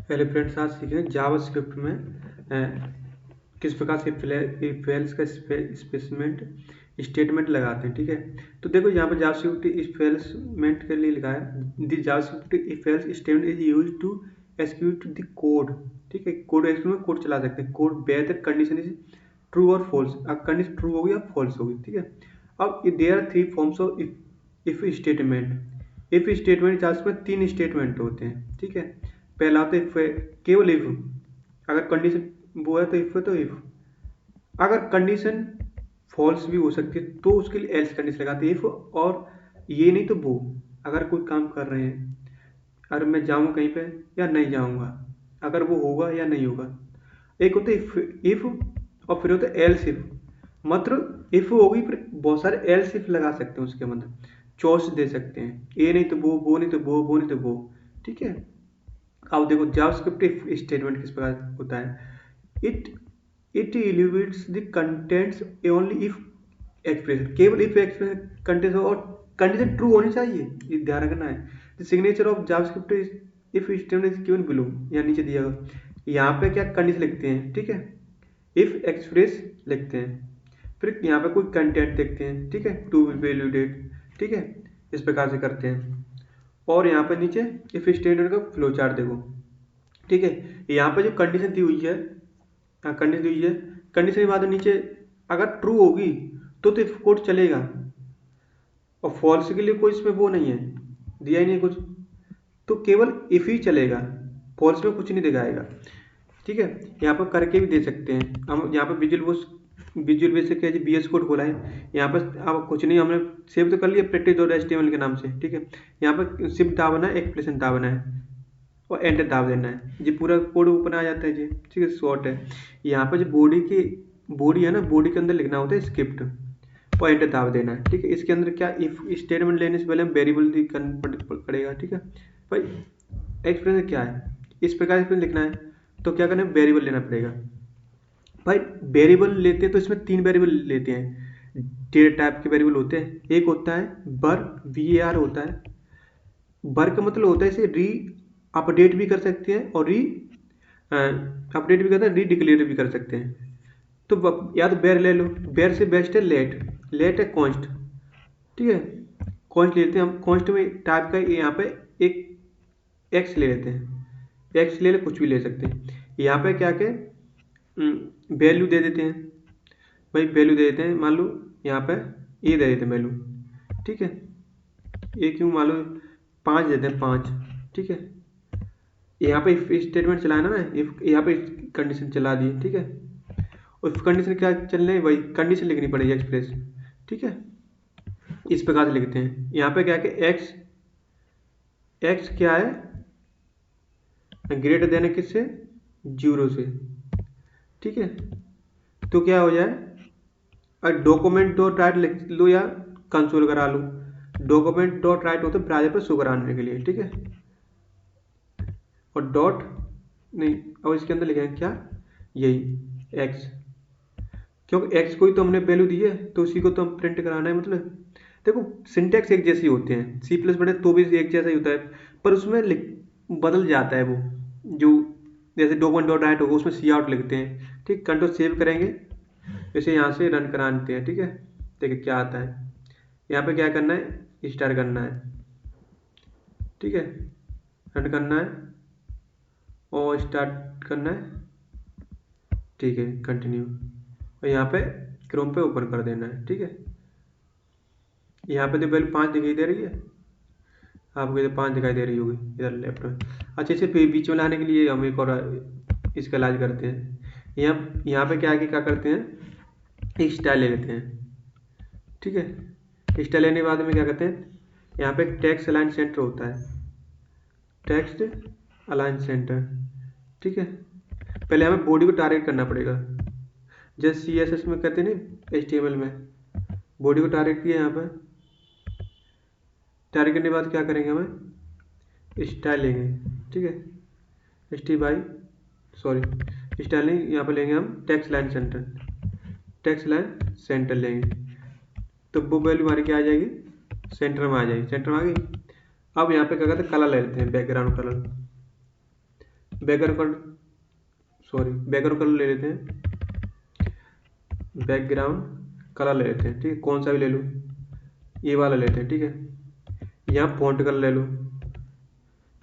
पहले फ्रेंड्स आज सीखें जावास्क्रिप्ट में किस प्रकार से इफ एल्स का स्पेसिमेंट स्टेटमेंट लगाते हैं। ठीक है, तो देखो यहाँ पर जावास्क्रिप्ट इफ एल्समेंट के लिए लिखा है the JavaScript if else statement is used to execute the code. ठीक है, कोड एक्सिक्यूट में कोड चला सकते हैं। Code whether condition is true और फॉल्स, अब कंडीशन ट्रू होगी या फॉल्स होगी। ठीक है, अब there are 3 forms of if statement. If statement JavaScript में 3 स्टेटमेंट होते हैं। ठीक है, पहला होता है केवल इफ, अगर कंडीशन वो है तो इफ है तो इफ। अगर कंडीशन फॉल्स भी हो सकती है तो उसके लिए एल्स कंडीशन लगाते हैं इफ, और ये नहीं तो वो। अगर कोई काम कर रहे हैं, अगर मैं जाऊँ कहीं पे या नहीं जाऊँगा, अगर वो होगा या नहीं होगा। एक होता है इफ और फिर होता है एल्स इफ। मतलब इफ होगी फिर बहुत सारे एल्स इफ लगा सकते हैं, उसके मतलब चॉइस दे सकते हैं, ये नहीं तो वो नहीं तो वो नहीं तो वो। ठीक है, अब देखो जावास्क्रिप्ट इफ स्टेटमेंट किस प्रकार होता है। It it evaluates the contents only if expression, केवल इफ एक्सप्रेशन कंटेंट्स और कंडीशन ट्रू होनी चाहिए, ये ध्यान रखना है। The signature of JavaScript if statement is given below, या नीचे दिया हुआ। यहाँ पे क्या कंडीशन लिखते हैं। ठीक है, इफ एक्सप्रेस लिखते हैं, फिर यहाँ पे कोई कंटेंट देखते हैं। ठीक है, टू वैल्यूडेट। ठीक है, इस प्रकार से करते हैं। और यहाँ पे नीचे इफ स्टेटमेंट का फ्लो चार्ट देखो। ठीक है, यहाँ पे जो कंडीशन दी हुई है, कंडीशन दी हुई है, कंडीशन के बाद नीचे अगर ट्रू होगी तो इफ कोड चलेगा, और फॉल्स के लिए कोई इसमें वो नहीं है, दिया ही नहीं कुछ, तो केवल इफ ही चलेगा, फॉल्स में कुछ नहीं दिखाएगा। ठीक है, यहाँ पर करके भी दे सकते हैं हम। यहाँ पर विजुअल बेसिक है बी एस कोड खोला है। यहाँ पर अब कुछ नहीं, हमने सेव तो कर लिया practice.html के नाम से। ठीक है, यहाँ पर शिफ्ट दाबना है, एक्सप्रेशन दाबना है और एंटर दाब देना है, ये पूरा कोड ओपन आ जाता है जी। ठीक है, शॉर्ट है। यहाँ पर जो बॉडी है ना, बॉडी के अंदर लिखना होता है स्क्रिप्ट और एंटर दाब देना है। ठीक है, इसके अंदर क्या इफ स्टेटमेंट लेने से पहले हम वेरिएबल पड़ेगा। ठीक है भाई, एक्सप्रेशन क्या है, इस प्रकार से लिखना है तो क्या करना है, वेरिएबल लेना पड़ेगा। भाई वेरिएबल लेते हैं तो इसमें 3 वेरिएबल लेते हैं। डेटा टाइप के वेरिएबल होते हैं। एक होता है बर, var होता है। बर का मतलब होता है इसे री अपडेट भी कर सकते हैं और री अपडेट भी करते हैं, री डिक्लेयर भी कर सकते हैं। तो या तो बेर ले लो, बेर से बेस्ट है लेट। लेट है कॉन्स्ट। ठीक है, कॉन्स्ट लेते हैं हम। कॉन्स्ट में टाइप का यहाँ पे एक एक्स ले लेते हैं, एक्स ले ले, कुछ भी ले सकते हैं। यहाँ पे क्या के वैल्यू दे देते हैं। भाई वैल्यू दे देते हैं, मान लो यहाँ पे ये दे देते हैं वैल्यू। ठीक है, ये क्यों, मान लो 5 देते हैं, 5। ठीक है, यहाँ पे इफ स्टेटमेंट चलाना ना, इफ यहाँ पे कंडीशन चला दी। ठीक है, उस कंडीशन क्या चलने है, वही कंडीशन लिखनी पड़ेगी एक्सप्रेस। ठीक है, इस प्रकार से लिखते हैं। यहाँ पे क्या है कि एक्स, एक्स क्या है, ग्रेटर देन है किससे, 0 से। ठीक है, तो क्या हो जाए, डॉक्यूमेंट डॉट राइट लिख लो या कंसोल करा लो। डॉक्यूमेंट डॉट राइट होता है ब्राउज़र पर शो कराने के लिए। ठीक है, और डॉट नहीं, अब इसके अंदर लिखेंगे क्या, यही एक्स, क्योंकि एक्स को ही तो हमने वैल्यू दी है तो उसी को तो हम प्रिंट कराना है। मतलब देखो सिंटेक्स एक जैसे होते हैं, सी प्लस बड़े तो भी एक जैसा ही होता है, पर उसमें बदल जाता है वो। जो जैसे डॉक्यूमेंट डॉट राइट होगा उसमें सी आउट लिखते हैं। ठीक, कंट्रोल सेव करेंगे, इसे यहाँ से रन कराते हैं। ठीक है, देखिए क्या आता है। यहाँ पे क्या करना है, स्टार्ट करना है। ठीक है, रन करना है और स्टार्ट करना है। ठीक है, कंटिन्यू, और यहाँ पे क्रोम पे ओपन कर देना है। ठीक है, यहाँ पे तो वैल्यू 5 दिखाई दे रही है, आपको इधर 5 दिखाई दे रही होगी इधर लेफ्ट में। अच्छा, इसे बीच में लाने के लिए हम एक और इसका इलाज करते हैं। यहाँ पे क्या करते हैं, एक स्टाइल ले लेते हैं। ठीक है, स्टाइल लेने के बाद में क्या करते हैं, यहाँ पे टेक्स्ट अलाइन सेंटर होता है, टेक्स्ट अलाइन सेंटर। ठीक है, पहले हमें बॉडी को टारगेट करना पड़ेगा, जैसे CSS में कहते हैं ना, HTML में बॉडी को टारगेट किया। यहाँ पर टारगेट करने के बाद क्या करेंगे, हमें स्टाइल लेंगे। ठीक है, स्टाइल नहीं, यहाँ पर लेंगे हम text line centre, text line centre लेंगे तो वो वैल्यू हमारी क्या आ जाएगी, सेंटर में आ जाएगी। सेंटर में आ गई। अब यहाँ पे क्या करते हैं, कलर ले लेते हैं, background colour. Background colour, sorry background colour ले लेते हैं, बैकग्राउंड कलर ले लेते हैं, ठीक है, कौन सा भी ले लूँ, ये वाला लेते हैं, ठीक है। यहाँ फॉन्ट कलर ले लूँ,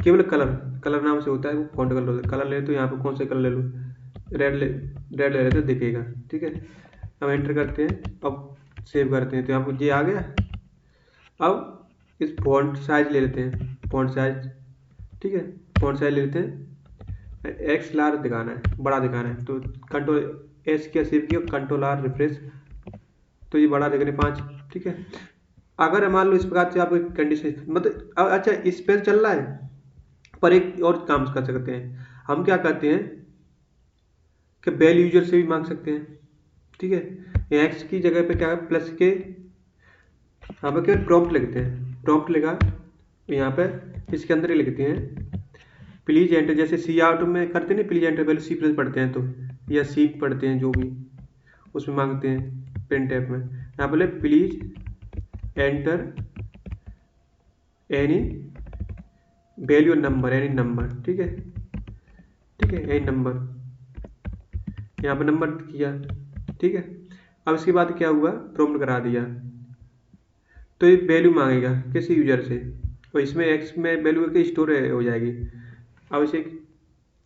केवल कलर, कलर नाम से होता है वो फॉन्ट कलर होता है, कलर ले तो यहाँ पे कौन सा कलर ले लूँ, रेड ले लेते हैं, दिखेगा, ठीक है। अब एंटर करते हैं, अब सेव करते हैं, तो यहाँ पर ये आ गया। अब इस फॉन्ट साइज ले लेते हैं, फॉन्ट साइज, ठीक है, फॉन्ट साइज ले लेते हैं, एक्स लार्ज दिखाना है, बड़ा दिखाना है, तो कंट्रोल एस किया, सेव किया, कंट्रोल आर रिफ्रेश, तो ये बड़ा दिख रहा है 5, ठीक है। अगर मान लो इस प्रकार से आप कंडीशन मतलब अच्छा इस पे चल रहा है, पर एक और काम कर सकते हैं, हम क्या करते हैं कि बेल यूजर से भी मांग सकते हैं, ठीक है। एक्स की जगह पे क्या है, प्लस के यहाँ पे क्या प्रॉम्प्ट लिखते हैं, प्रॉम्प्ट लिखा यहाँ पे इसके अंदर ही लिखते हैं प्लीज एंटर, जैसे सी आउट में करते हैं ना प्लीज एंटर, पहले सी प्लस पढ़ते हैं तो, या सी पढ़ते हैं जो भी उसमें मांगते हैं प्रिंट टैब में, यहाँ बोले please enter any value number, any number, ठीक है, ठीक है, एनी नंबर, यहाँ पे नंबर किया, ठीक है। अब इसके बाद क्या हुआ, प्रॉम्प्ट करा दिया, तो ये वैल्यू मांगेगा किसी यूजर से, और इसमें एक्स में वैल्यू की स्टोर हो जाएगी। अब इसे,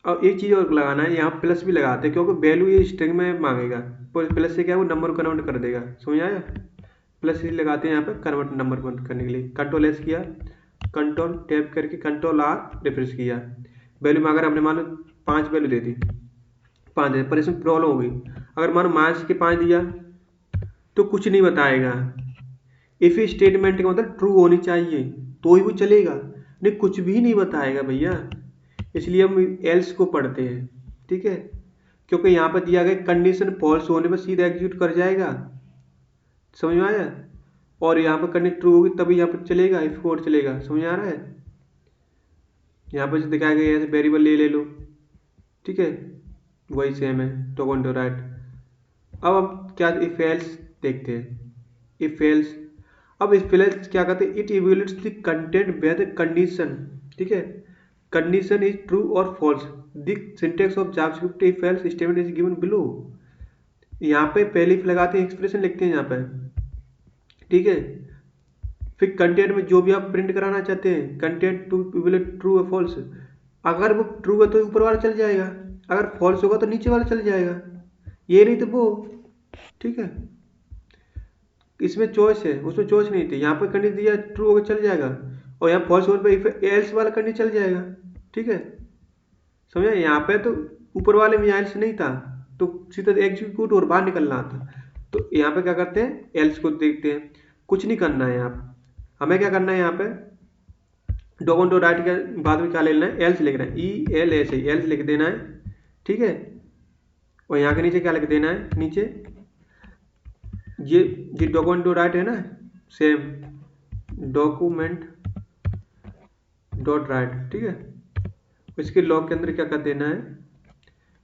अब एक चीज़ और लगाना है, यहाँ प्लस भी लगाते हैं क्योंकि वैल्यू ये स्ट्रिंग में मांगेगा, प्लस से क्या वो नंबर को कन्वर्ट कर देगा, समझ आया। प्लस ही लगाते हैं यहाँ पे कन्वर्ट नंबर करने के लिए, कंट्रोल एस किया, कंट्रोल टैप करके कंट्रोल आर रिफ्रेश किया, वैल्यू में अगर हमने मान लो 5 वैल्यू दे दी, 5 दे, पर इसमें प्रॉब्लम हो गई, अगर मान माइनस के 5 दिया तो कुछ नहीं बताएगा, इफ स्टेटमेंट का मतलब ट्रू होनी चाहिए तो ही वो चलेगा, नहीं कुछ भी नहीं बताएगा भैया, इसलिए हम एल्स को पढ़ते हैं, ठीक है, क्योंकि यहाँ पर दिया गया कंडीशन फॉल्स होने पर सीधा एग्जीक्यूट कर जाएगा, समझ में आया, और यहाँ पर कंडीशन ट्रू होगी तभी यहाँ पर चलेगा, इफ कोड चलेगा, समझ आ रहा है। यहाँ पर दिखाया गया है वेरिएबल ले लो, ठीक है, वही सेम है टोकन टू राइट। अब हम क्या इफ एल्स देखते हैं, इफ एल्स, अब इफ एल्स क्या कहते हैं, it evaluates the content where the condition, ठीक है, कंडीशन इज ट्रू और false, the syntax of JavaScript if else statement is given below. यहाँ पे पहले इफ लगाते हैं, एक्सप्रेशन लिखते हैं यहाँ पे, ठीक है, फिर कंटेंट में जो भी आप प्रिंट कराना चाहते हैं, कंटेंट टू ट्रू और फॉल्स, अगर वो ट्रू है तो ऊपर वाला चल जाएगा, अगर फॉल्स होगा तो नीचे वाला चल जाएगा, ये नहीं तो वो, ठीक है। इसमें चॉइस है, उसमें चॉइस नहीं थी, यहाँ पर कंडीशन दिया ट्रू होगा चल जाएगा, और यहाँ फॉल्स होने पर एल्स वाला कंडीशन चल जाएगा, ठीक है, समझा। यहाँ पे तो ऊपर वाले में एल्स नहीं था, तो सीधा एग्जीक्यूट और बाहर निकलना था, तो यहाँ पे क्या करते हैं, एल्स को देखते हैं, कुछ नहीं करना है यहाँ, हमें क्या करना है, यहाँ पे डॉगन डॉट राइट के बाद में क्या ले लेना है, एल्स लिखना है, ई एल एस एल्स लिख देना है, ठीक है, और यहाँ के नीचे क्या लिख देना है, नीचे ये डॉक्यूमेंट डॉट राइट है ना, सेम डॉक्यूमेंट डॉट राइट, ठीक है, इसके लॉग के अंदर क्या कर देना है,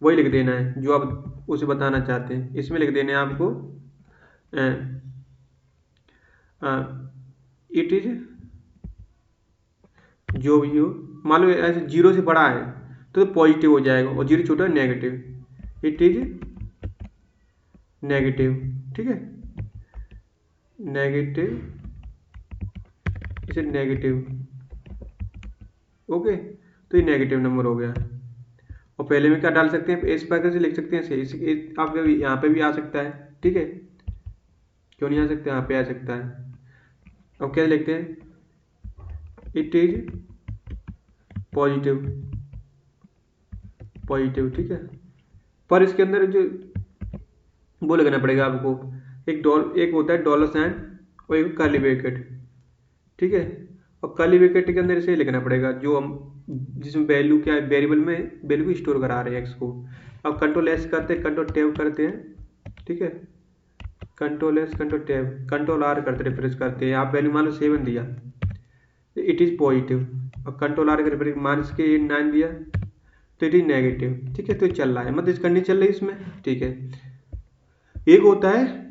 वही लिख देना है जो आप उसे बताना चाहते हैं, इसमें लिख देना है आपको इट इज जो भी हो, मान लो ऐसे 0 से बड़ा है तो पॉजिटिव हो जाएगा, और 0 छोटा है नेगेटिव, इट इज नेगेटिव, ठीक है, नेगेटिव, इसे नेगेटिव, ओके, तो ये नेगेटिव नंबर हो गया। और पहले में क्या डाल सकते हैं, इस प्रकार से लिख सकते हैं, आप यहाँ पे भी आ सकता है, ठीक है, क्यों नहीं आ सकता, यहाँ पे आ सकता है। अब क्या लिखते हैं, इट इज पॉजिटिव, पॉजिटिव, ठीक है, पर इसके अंदर जो वो लिखना पड़ेगा आपको, एक होता है डॉलर साइन और एक कर्ली ब्रैकेट, ठीक है, और कर्ली ब्रैकेट के अंदर इसे लिखना पड़ेगा जो हम जिसमें वैल्यू क्या है, वेरिएबल में वैल्यू को स्टोर करा रहे हैं एक्स को। अब कंट्रोल एस करते हैं, कंट्रोल टैब करते हैं, ठीक है, control S control tab control R करते रिफ्रेश करते हैं, आप वैल्यू मान लो 7 दिया, इट इज पॉजिटिव, और कंट्रोल आर के माइनस के 9 दिया तो इट इज नेगेटिव, ठीक है, तो चल रहा है, मतलब इस कंडीशन चल रही है इसमें, ठीक है। एक होता है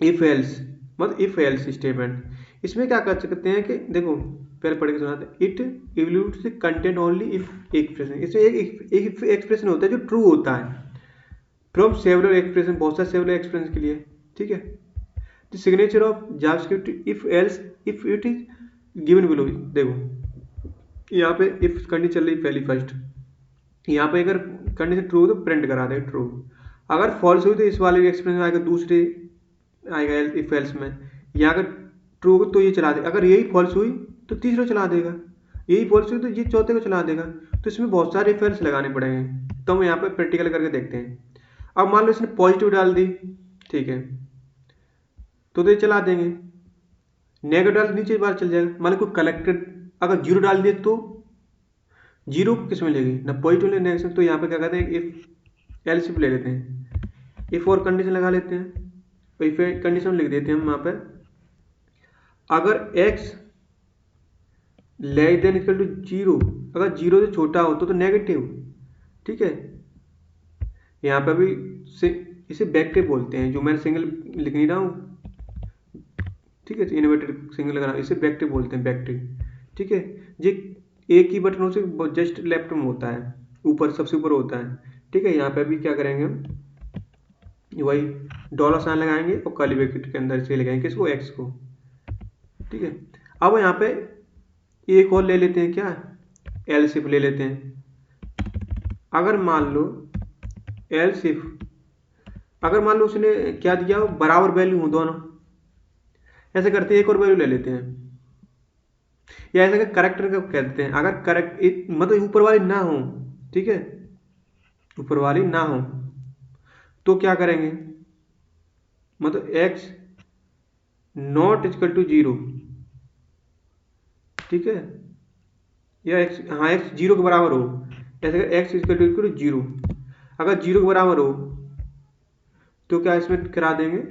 इफ एल्स, मतलब इफ एल्स स्टेटमेंट, इसमें क्या कर सकते हैं कि देखो पहले पढ़ के सुनाते हैं, it evaluates content only if expression, इसमें एक एक्सप्रेशन होता है जो ट्रू होता है फ्रॉम सेवरल एक्सप्रेशन, बहुत सारे सेवरल एक्सप्रेशन के लिए, ठीक है। The signature of JavaScript if else if it is given below, देखो यहाँ पे इफ कंडीशन चल रही पहली फर्स्ट, यहाँ पे अगर कंडीशन ट्रू हो तो प्रिंट करा दे ट्रू, अगर फॉल्स हुई तो इस वाले एक्सप्रेशन में आएगा, दूसरे आएगा इफ एल्स में, या अगर ट्रू हो तो ये चला दे, अगर यही फॉल्स हुई तो तीसरा चला देगा, यही फॉल्स हुई तो ये चौथे को चला देगा। तो इसमें बहुत सारे इफ एल्स लगाने पड़ेंगे, तो हम यहाँ पे प्रैक्टिकल करके देखते हैं। अब मान लो इसने पॉजिटिव डाल दी, ठीक है, तो ये चला देंगे, नेगेटिव डाल नीचे बार चल जाएगा। मान लो कोई कलेक्टेड अगर जीरो डाल दिए तो जीरो किस में लेगी ना, पॉजिटिव ले नेगेटिव, तो यहाँ पे क्या कहते हैं इफ एल्स इफ ले लेते हैं, इफ और कंडीशन लगा लेते हैं, तो इफ कंडीशन लिख देते हैं हम यहाँ पे, अगर x less than equal to zero, अगर जीरो से छोटा हो तो नेगेटिव, ठीक है। यहाँ पर भी इसे बैक्टिव बोलते हैं, जो मैंने सिंगल लिख नहीं रहा हूँ, ठीक है, इन्वर्टेड सिंगल लगा रहा हूँ, इसे बैक्टिव बोलते हैं, बैक्टिव, ठीक है। ये एक ही बटनों से जस्ट लेफ्ट में होता है, ऊपर सबसे ऊपर होता है, ठीक है। यहाँ पे भी क्या करेंगे हम, वही डॉलर साइन लगाएंगे और कर्ली ब्रैकेट के अंदर से लगाएंगे किसको, एक्स को, ठीक है। अब यहाँ पे एक और ले लेते हैं, क्या एल्स इफ ले लेते हैं। अगर मान लो एल्स इफ, अगर मान लो उसने क्या दिया, बराबर वैल्यू हो दोनों, ऐसे करते हैं, एक और वैल्यू ले लेते हैं, या ऐसे करेक्टर का कहते हैं, अगर करेक्ट मतलब ऊपर वाली ना हो, ठीक है, ऊपर वाली ना हो तो क्या करेंगे, मतलब x not equal to zero, ठीक है, या x, हाँ x जीरो के बराबर हो, ऐसे x इक्वल टू जीरो, अगर जीरो के बराबर हो तो क्या इसमें करा देंगे,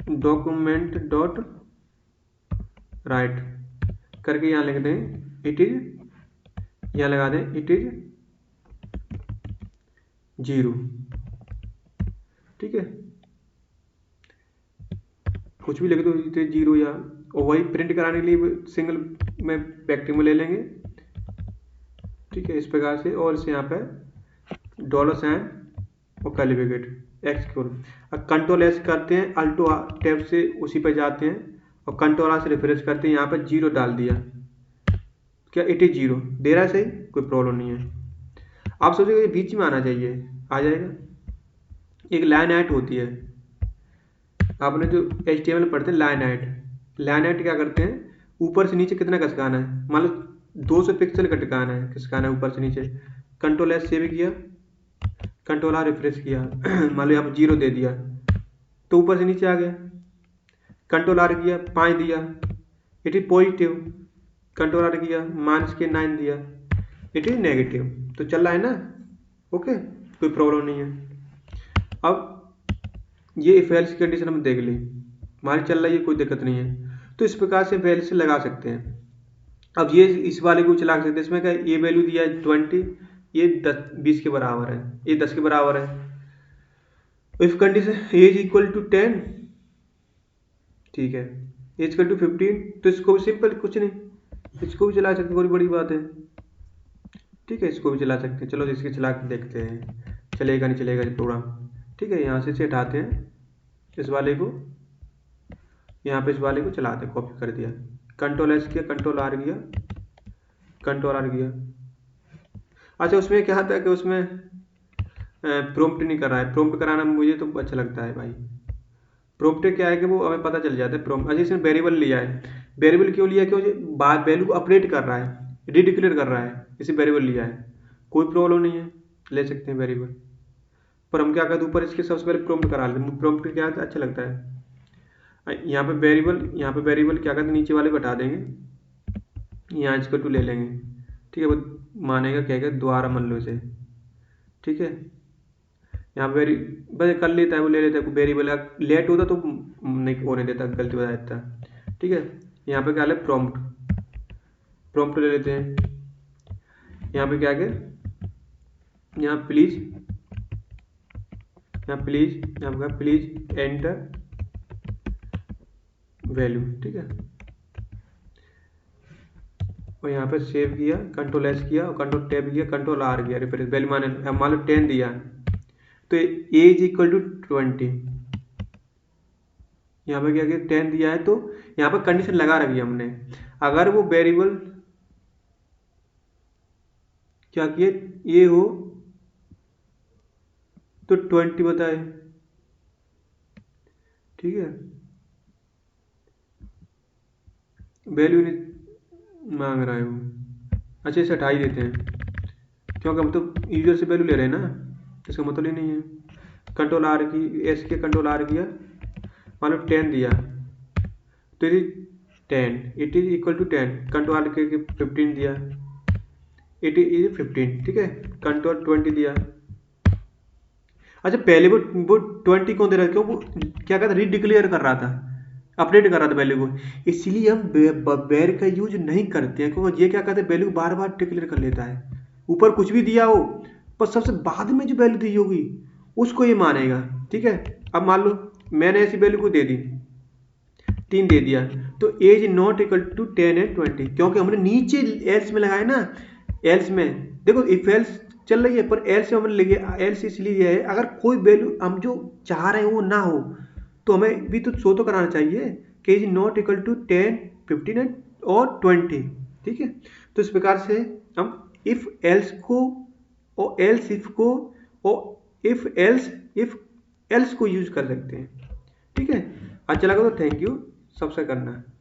डॉक्यूमेंट डॉट राइट करके यहाँ लिख दें इट इज, यहाँ लगा दें इट इज जीरो, ठीक है, कुछ भी लिख दो इट इज जीरो, या और वही प्रिंट कराने के लिए सिंगल में बैक्टिव में ले लेंगे, ठीक है, इस प्रकार से। और इसे यहाँ पे डॉलर साइन और कर्ली ब्रैकेट एक्स की ओर, अब कंट्रोल एस करते हैं, अल्टो टैब से उसी पर जाते हैं और कंट्रोल आर से रिफ्रेश करते हैं, यहाँ पर जीरो डाल दिया, क्या इट इज जीरो दे रहा है, सही, कोई प्रॉब्लम नहीं है। आप सोचेंगे बीच में आना चाहिए, आ जाएगा। एक लाइन ऐड होती है, आपने जो HTML पढ़ते हैं लाइन ऐड क्या करते हैं, ऊपर से नीचे कितना खिसकाना है, मान लो 200 पिक्सल का टिकाना है, खिसकाना है ऊपर से नीचे, कंट्रोल एस सेव किया, कंट्रोल आर रिफ्रेश किया मान लो यहाँ पर जीरो दे दिया तो ऊपर से नीचे आ गया, कंट्रोल आर किया 5 दिया it is positive, control R किया -9 दिया इट इज नेगेटिव, तो चल रहा है ना, ओके, कोई प्रॉब्लम नहीं है। अब ये इफ एल्स की कंडीशन हम देख ली, हमारी चल रही है, कोई दिक्कत नहीं है, तो इस प्रकार से इफ एल्स लगा सकते हैं। अब ये इस वाले को चला सकते हैं, इसमें क्या ये वैल्यू दिया है 20, ये 20 के बराबर है, ये 10 के बराबर है। If condition A is equal to 10, ठीक है, ए इक्वल टू 15, तो इसको भी सिंपल कुछ नहीं, इसको भी चला सकते हैं, कोई बड़ी बात है, ठीक है, इसको भी चला सकते हैं। चलो इसके चला के देखते हैं, चलेगा नहीं चलेगा प्रोग्राम, ठीक है। यहाँ से इसे हटाते हैं, इस वाले को यहाँ पे, इस वाले को चलाते, कॉपी कर दिया, कंट्रोल एस किया, कंट्रोल आर किया, कंट्रोल आर किया। अच्छा उसमें क्या था कि उसमें प्रॉम्प्ट नहीं कर रहा है, प्रॉम्प्ट कराना मुझे तो अच्छा लगता है भाई। प्रॉम्प्ट क्या है कि वो हमें पता चल जाता है प्रॉम्प्ट। अच्छा इसने वेरिएबल लिया है, वेरिएबल क्यों लिया, क्यों वैल्यू को अपडेट कर रहा है, रीडिक्लेयर कर रहा है, इसे वेरिएबल लिया है, कोई प्रॉब्लम नहीं है, ले सकते हैं वेरिएबल। पर हम क्या करते हैं, ऊपर इसके सबसे पहले प्रॉम्प्ट करा लेते हैं, प्रॉम्प्ट क्या है अच्छा लगता है। यहाँ पे वेरिएबल क्या करते हैं, नीचे वाले को हटा देंगे, यहाँ इसको टू ले लेंगे, ठीक है, वो मानेगा कहेगा दोबारा मान लो इसे, ठीक है। यहाँ पे बस कर लेता है, वो ले लेता है, वेरिएबल लेट होता तो नहीं होने देता, गलती बता देता, ठीक है। यहाँ पे क्या है प्रॉम्प्ट ले लेते हैं, यहाँ पे क्या है, यहाँ प्लीज यहाँ प्लीज एंटर वैल्यू, ठीक है। और यहाँ पे सेव किया, कंट्रोल एस किया और कंट्रोल टैब किया, कंट्रोल आर किया, रिफ्रेश वैल्यू मान लो 10 दिया, तो ए इज इक्वल टू 20। यहाँ पे क्या किया, 10 दिया है, तो यहाँ पर कंडीशन लगा रखी है हमने। अगर वो वेरिएबल क्या किए ये हो तो 20 बताए, ठीक है। वैल्यू नहीं मांग रहा है वो, अच्छा इसे हटा ही देते हैं, क्योंकि हम तो यूजर से वैल्यू ले रहे हैं ना, इसका मतलब ही नहीं है। कंट्रोल आर की, एस के कंट्रोल आर किया, मान लो 10 दिया, तो it is equal to 10, control R के 15 दिया, इट इज 15, ठीक है। कंट्रोल 20 दिया। अच्छा पहले वो 20 कौन दे रहा था, क्यों वो क्या कहता, रीडिक्लेयर कर रहा था, अपडेट कर रहा था वैल्यू को, इसलिए हम वेर का यूज नहीं करते हैं, क्योंकि ये क्या कहते हैं, वैल्यू बार बार डिक्लेयर कर लेता है। ऊपर कुछ भी दिया हो पर सबसे बाद में जो वैल्यू दी होगी उसको ये मानेगा, ठीक है। अब मान लो मैंने ऐसी वैल्यू को दे दी 3 दे दिया, तो as not equal to 10 and 20, क्योंकि हमने नीचे एल्स में लगाया ना। एल्स में देखो इफ एल्स चल रही है, पर एल्स में हमने लिखे, एल्स इसलिए है अगर कोई वैल्यू हम जो चाह रहे हैं वो ना हो, तो हमें भी तो शो तो कराना चाहिए कि इज नॉट इक्वल टू 10, 15 और 20, ठीक है। तो इस प्रकार से हम इफ एल्स को और एल्स इफ को और इफ एल्स को यूज कर सकते हैं, ठीक है। अच्छा लगा तो थैंक यू, सबसे करना है।